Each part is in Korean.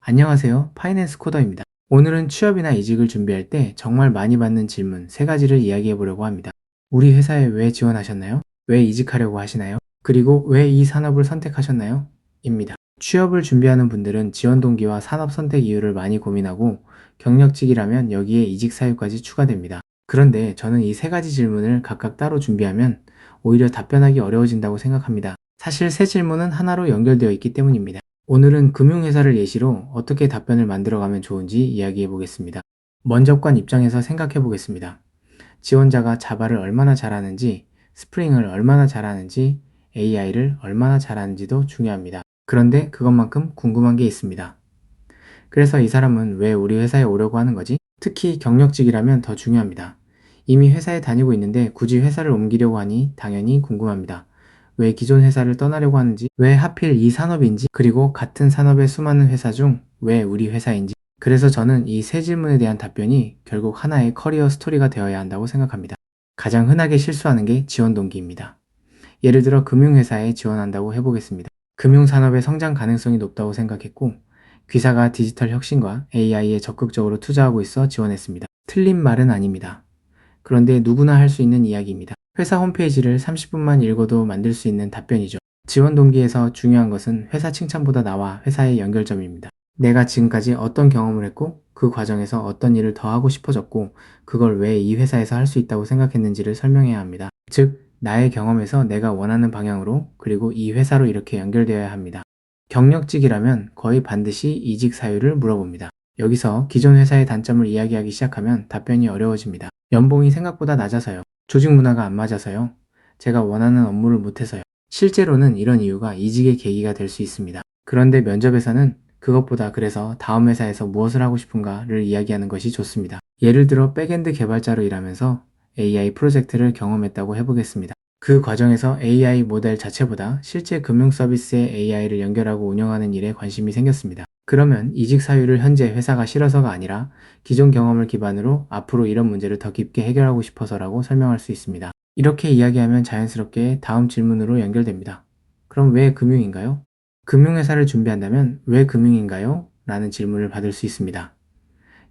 안녕하세요. 파이낸스 코더입니다. 오늘은 취업이나 이직을 준비할 때 정말 많이 받는 질문 3가지를 이야기해 보려고 합니다. 우리 회사에 왜 지원하셨나요? 왜 이직하려고 하시나요? 그리고 왜 이 산업을 선택하셨나요? 입니다. 취업을 준비하는 분들은 지원 동기와 산업 선택 이유를 많이 고민하고 경력직이라면 여기에 이직 사유까지 추가됩니다. 그런데 저는 이 3가지 질문을 각각 따로 준비하면 오히려 답변하기 어려워진다고 생각합니다. 사실 세 질문은 하나로 연결되어 있기 때문입니다. 오늘은 금융회사를 예시로 어떻게 답변을 만들어가면 좋은지 이야기해 보겠습니다. 면접관 입장에서 생각해 보겠습니다. 지원자가 자바를 얼마나 잘하는지, 스프링을 얼마나 잘하는지, AI를 얼마나 잘하는지도 중요합니다. 그런데 그것만큼 궁금한 게 있습니다. 그래서 이 사람은 왜 우리 회사에 오려고 하는 거지? 특히 경력직이라면 더 중요합니다. 이미 회사에 다니고 있는데 굳이 회사를 옮기려고 하니 당연히 궁금합니다. 왜 기존 회사를 떠나려고 하는지, 왜 하필 이 산업인지, 그리고 같은 산업의 수많은 회사 중 왜 우리 회사인지. 그래서 저는 이 세 질문에 대한 답변이 결국 하나의 커리어 스토리가 되어야 한다고 생각합니다. 가장 흔하게 실수하는 게 지원 동기입니다. 예를 들어 금융회사에 지원한다고 해보겠습니다. 금융산업의 성장 가능성이 높다고 생각했고 귀사가 디지털 혁신과 AI에 적극적으로 투자하고 있어 지원했습니다. 틀린 말은 아닙니다. 그런데 누구나 할 수 있는 이야기입니다. 회사 홈페이지를 30분만 읽어도 만들 수 있는 답변이죠. 지원 동기에서 중요한 것은 회사 칭찬보다 나와 회사의 연결점입니다. 내가 지금까지 어떤 경험을 했고 그 과정에서 어떤 일을 더 하고 싶어졌고 그걸 왜 이 회사에서 할 수 있다고 생각했는지를 설명해야 합니다. 즉, 나의 경험에서 내가 원하는 방향으로 그리고 이 회사로 이렇게 연결되어야 합니다. 경력직이라면 거의 반드시 이직 사유를 물어봅니다. 여기서 기존 회사의 단점을 이야기하기 시작하면 답변이 어려워집니다. 연봉이 생각보다 낮아서요. 조직 문화가 안 맞아서요. 제가 원하는 업무를 못해서요. 실제로는 이런 이유가 이직의 계기가 될 수 있습니다. 그런데 면접에서는 그것보다 그래서 다음 회사에서 무엇을 하고 싶은가를 이야기하는 것이 좋습니다. 예를 들어 백엔드 개발자로 일하면서 AI 프로젝트를 경험했다고 해보겠습니다. 그 과정에서 AI 모델 자체보다 실제 금융 서비스에 AI를 연결하고 운영하는 일에 관심이 생겼습니다. 그러면 이직 사유를 현재 회사가 싫어서가 아니라 기존 경험을 기반으로 앞으로 이런 문제를 더 깊게 해결하고 싶어서라고 설명할 수 있습니다. 이렇게 이야기하면 자연스럽게 다음 질문으로 연결됩니다. 그럼 왜 금융인가요? 금융회사를 준비한다면 왜 금융인가요? 라는 질문을 받을 수 있습니다.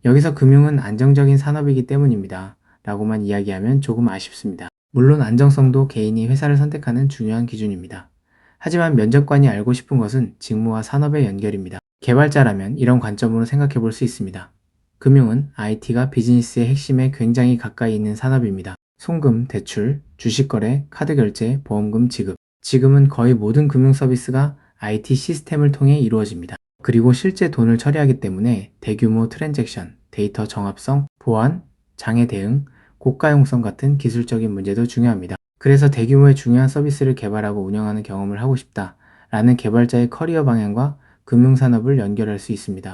여기서 금융은 안정적인 산업이기 때문입니다. 라고만 이야기하면 조금 아쉽습니다. 물론 안정성도 개인이 회사를 선택하는 중요한 기준입니다. 하지만 면접관이 알고 싶은 것은 직무와 산업의 연결입니다. 개발자라면 이런 관점으로 생각해 볼 수 있습니다. 금융은 IT가 비즈니스의 핵심에 굉장히 가까이 있는 산업입니다. 송금, 대출, 주식거래, 카드결제, 보험금 지급. 지금은 거의 모든 금융 서비스가 IT 시스템을 통해 이루어집니다. 그리고 실제 돈을 처리하기 때문에 대규모 트랜잭션, 데이터 정합성, 보안, 장애 대응, 고가용성 같은 기술적인 문제도 중요합니다. 그래서 대규모의 중요한 서비스를 개발하고 운영하는 경험을 하고 싶다라는 개발자의 커리어 방향과 금융산업을 연결할 수 있습니다.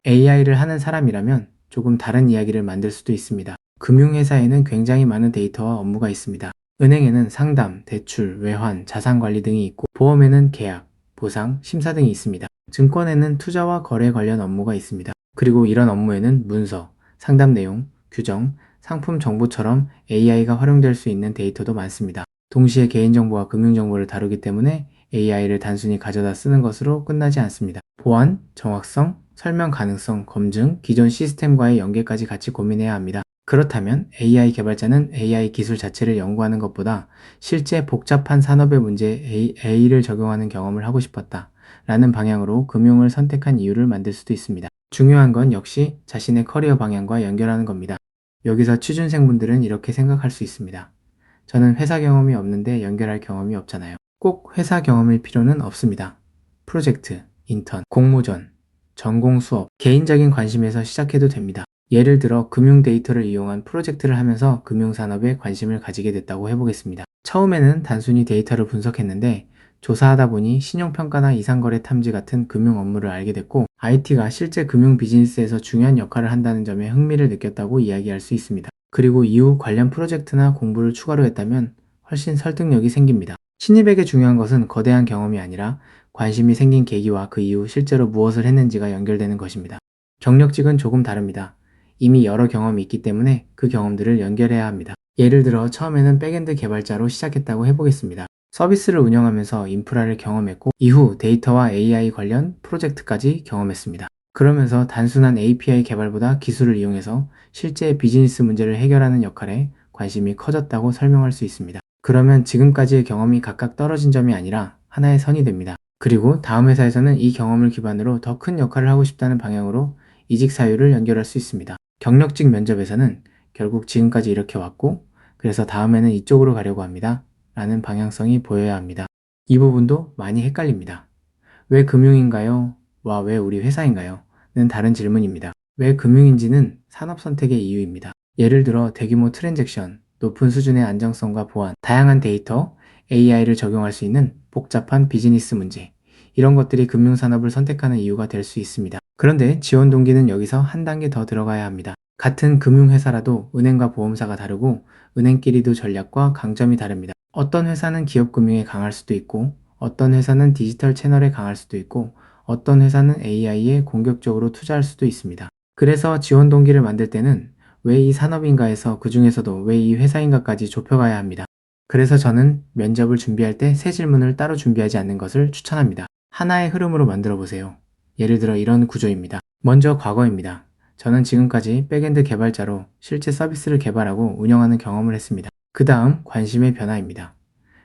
AI를 하는 사람이라면 조금 다른 이야기를 만들 수도 있습니다. 금융회사에는 굉장히 많은 데이터와 업무가 있습니다. 은행에는 상담, 대출, 외환, 자산관리 등이 있고 보험에는 계약, 보상, 심사 등이 있습니다. 증권에는 투자와 거래 관련 업무가 있습니다. 그리고 이런 업무에는 문서, 상담 내용, 규정, 상품 정보처럼 AI가 활용될 수 있는 데이터도 많습니다. 동시에 개인정보와 금융정보를 다루기 때문에 AI를 단순히 가져다 쓰는 것으로 끝나지 않습니다. 보안, 정확성, 설명 가능성, 검증, 기존 시스템과의 연계까지 같이 고민해야 합니다. 그렇다면 AI 개발자는 AI 기술 자체를 연구하는 것보다 실제 복잡한 산업의 문제에 AI를 적용하는 경험을 하고 싶었다 라는 방향으로 금융을 선택한 이유를 만들 수도 있습니다. 중요한 건 역시 자신의 커리어 방향과 연결하는 겁니다. 여기서 취준생분들은 이렇게 생각할 수 있습니다. 저는 회사 경험이 없는데 연결할 경험이 없잖아요. 꼭 회사 경험일 필요는 없습니다. 프로젝트, 인턴, 공모전, 전공 수업, 개인적인 관심에서 시작해도 됩니다. 예를 들어 금융 데이터를 이용한 프로젝트를 하면서 금융산업에 관심을 가지게 됐다고 해보겠습니다. 처음에는 단순히 데이터를 분석했는데 조사하다 보니 신용평가나 이상거래 탐지 같은 금융 업무를 알게 됐고 IT가 실제 금융 비즈니스에서 중요한 역할을 한다는 점에 흥미를 느꼈다고 이야기할 수 있습니다. 그리고 이후 관련 프로젝트나 공부를 추가로 했다면 훨씬 설득력이 생깁니다. 신입에게 중요한 것은 거대한 경험이 아니라 관심이 생긴 계기와 그 이후 실제로 무엇을 했는지가 연결되는 것입니다. 경력직은 조금 다릅니다. 이미 여러 경험이 있기 때문에 그 경험들을 연결해야 합니다. 예를 들어 처음에는 백엔드 개발자로 시작했다고 해보겠습니다. 서비스를 운영하면서 인프라를 경험했고 이후 데이터와 AI 관련 프로젝트까지 경험했습니다. 그러면서 단순한 API 개발보다 기술을 이용해서 실제 비즈니스 문제를 해결하는 역할에 관심이 커졌다고 설명할 수 있습니다. 그러면 지금까지의 경험이 각각 떨어진 점이 아니라 하나의 선이 됩니다. 그리고 다음 회사에서는 이 경험을 기반으로 더 큰 역할을 하고 싶다는 방향으로 이직 사유를 연결할 수 있습니다. 경력직 면접에서는 결국 지금까지 이렇게 왔고 그래서 다음에는 이쪽으로 가려고 합니다. 라는 방향성이 보여야 합니다. 이 부분도 많이 헷갈립니다. 왜 금융인가요? 와, 왜 우리 회사인가요? 는 다른 질문입니다. 왜 금융인지는 산업 선택의 이유입니다. 예를 들어 대규모 트랜잭션, 높은 수준의 안정성과 보안, 다양한 데이터, AI를 적용할 수 있는 복잡한 비즈니스 문제, 이런 것들이 금융산업을 선택하는 이유가 될 수 있습니다. 그런데 지원 동기는 여기서 한 단계 더 들어가야 합니다. 같은 금융회사라도 은행과 보험사가 다르고 은행끼리도 전략과 강점이 다릅니다. 어떤 회사는 기업 금융에 강할 수도 있고 어떤 회사는 디지털 채널에 강할 수도 있고 어떤 회사는 AI에 공격적으로 투자할 수도 있습니다. 그래서 지원 동기를 만들 때는 왜 이 산업인가에서 그 중에서도 왜 이 회사인가까지 좁혀가야 합니다. 그래서 저는 면접을 준비할 때 세 질문을 따로 준비하지 않는 것을 추천합니다. 하나의 흐름으로 만들어 보세요. 예를 들어 이런 구조입니다. 먼저 과거입니다. 저는 지금까지 백엔드 개발자로 실제 서비스를 개발하고 운영하는 경험을 했습니다. 그 다음 관심의 변화입니다.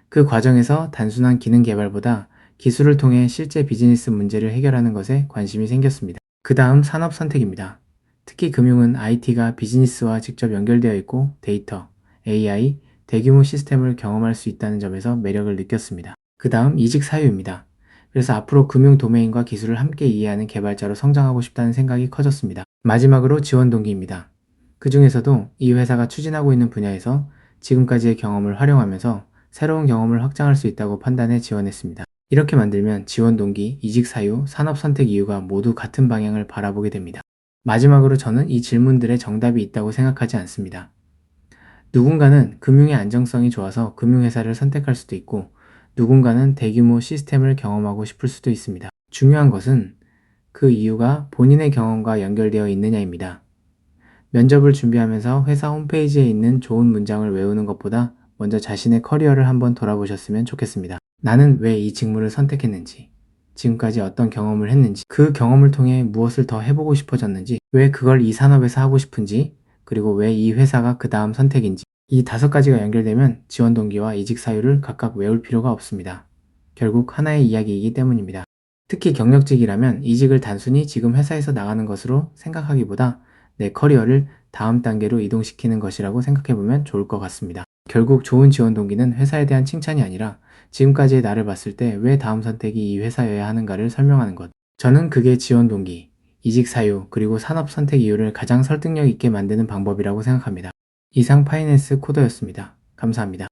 그 과정에서 단순한 기능 개발보다 기술을 통해 실제 비즈니스 문제를 해결하는 것에 관심이 생겼습니다. 그 다음 산업 선택입니다. 특히 금융은 IT가 비즈니스와 직접 연결되어 있고 데이터, AI, 대규모 시스템을 경험할 수 있다는 점에서 매력을 느꼈습니다. 그 다음 이직 사유입니다. 그래서 앞으로 금융 도메인과 기술을 함께 이해하는 개발자로 성장하고 싶다는 생각이 커졌습니다. 마지막으로 지원 동기입니다. 그 중에서도 이 회사가 추진하고 있는 분야에서 지금까지의 경험을 활용하면서 새로운 경험을 확장할 수 있다고 판단해 지원했습니다. 이렇게 만들면 지원 동기, 이직 사유, 산업 선택 이유가 모두 같은 방향을 바라보게 됩니다. 마지막으로 저는 이 질문들의 정답이 있다고 생각하지 않습니다. 누군가는 금융의 안정성이 좋아서 금융회사를 선택할 수도 있고 누군가는 대규모 시스템을 경험하고 싶을 수도 있습니다. 중요한 것은 그 이유가 본인의 경험과 연결되어 있느냐입니다. 면접을 준비하면서 회사 홈페이지에 있는 좋은 문장을 외우는 것보다 먼저 자신의 커리어를 한번 돌아보셨으면 좋겠습니다. 나는 왜 이 직무를 선택했는지, 지금까지 어떤 경험을 했는지, 그 경험을 통해 무엇을 더 해보고 싶어졌는지, 왜 그걸 이 산업에서 하고 싶은지, 그리고 왜 이 회사가 그 다음 선택인지, 이 5가지가 연결되면 지원 동기와 이직 사유를 각각 외울 필요가 없습니다. 결국 하나의 이야기이기 때문입니다. 특히 경력직이라면 이직을 단순히 지금 회사에서 나가는 것으로 생각하기보다 내 커리어를 다음 단계로 이동시키는 것이라고 생각해보면 좋을 것 같습니다. 결국 좋은 지원 동기는 회사에 대한 칭찬이 아니라 지금까지의 나를 봤을 때 왜 다음 선택이 이 회사여야 하는가를 설명하는 것. 저는 그게 지원 동기, 이직 사유, 그리고 산업 선택 이유를 가장 설득력 있게 만드는 방법이라고 생각합니다. 이상 파이낸스 코더였습니다. 감사합니다.